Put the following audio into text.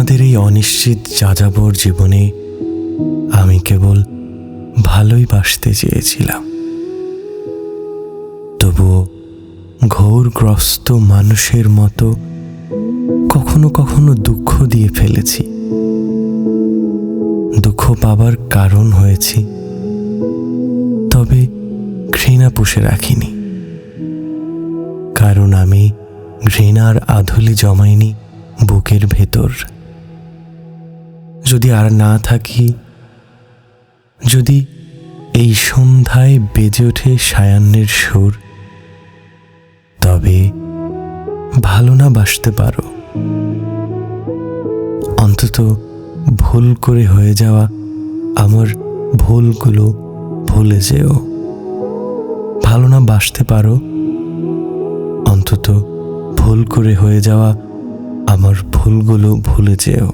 আমাদের এই অনিশ্চিত যাযাবর জীবনে আমি কেবল ভালোই বাসতে চেয়েছিলাম। তবুও ঘোরগ্রস্ত মানুষের মতো কখনো কখনো দুঃখ দিয়ে ফেলেছি। দুঃখ পাবার কারণ হয়েছি, তবে ঘৃণা পুষে রাখিনি। কারণ আমি ঘৃণার আধুলি জমাইনি বুকের ভেতর। যদি আর না থাকি, যদি এই সন্ধ্যায় বেজে ওঠে সায়াহ্নের সুর, তবে ভালো না বাসতে পারো। অন্তত ভুল করে হয়ে যাওয়া আমার ভুলগুলো ভুলে যেও। ভালো না বাসতে পারো, অন্তত ভুল করে হয়ে যাওয়া আমার ভুলগুলো ভুলে যেও।